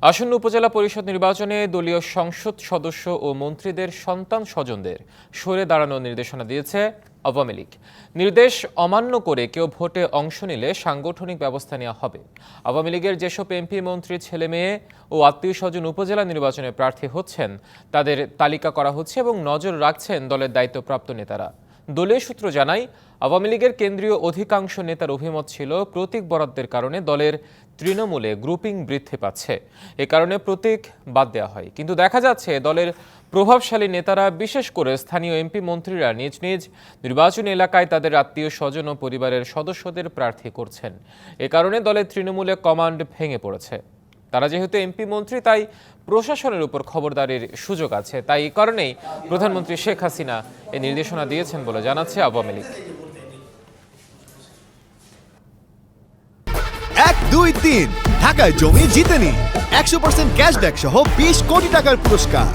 আসন্ন উপজেলা পরিষদ নির্বাচনে দলীয় সংসদ সদস্য ও মন্ত্রীদের সন্তান স্বজনদের সরে দাঁড়ানোর নির্দেশনা দিয়েছে আওয়ামী লীগ। নির্দেশ অমান্য করে কেউ ভোটে অংশ নিলে সাংগঠনিক ব্যবস্থা নেওয়া হবে। আওয়ামী লীগের যেসব এমপি মন্ত্রী ছেলে মেয়ে ও আত্মীয় স্বজন উপজেলা নির্বাচনে প্রার্থী হচ্ছেন তাদের তালিকা করা হচ্ছে এবং নজর রাখছেন দলের দায়িত্বপ্রাপ্ত নেতারা। দলীয় সূত্র জানায়, আওয়ামী লীগের কেন্দ্রীয় অধিকাংশ নেতার অভিমত ছিল প্রতীক বরাদ্দের কারণে দলের তৃণমূলে গ্রুপিং বৃদ্ধি পাচ্ছে, এ কারণে প্রতীক বাদ দেওয়া হয়। কিন্তু দেখা যাচ্ছে দলের প্রভাবশালী নেতারা, বিশেষ করে স্থানীয় এমপি মন্ত্রীরা নিজ নিজ নির্বাচনী এলাকায় তাদের আত্মীয় স্বজন ও পরিবারের সদস্যদের প্রার্থী করছেন। এ কারণে দলের তৃণমূলে কমান্ড ভেঙে পড়েছে। তারা যেহেতু এমপি মন্ত্রী, তাই প্রশাসনের উপর খবরদারির সুযোগ আছে। তাই এই কারণেই প্রধানমন্ত্রী শেখ হাসিনা এই নির্দেশনা দিয়েছেন বলে জানাচ্ছে আওয়ামী লীগ। 1, 2, 3 ঢাকায় জমি জিতে নিন 100% ক্যাশব্যাক সহ 20 কোটি টাকার পুরস্কার।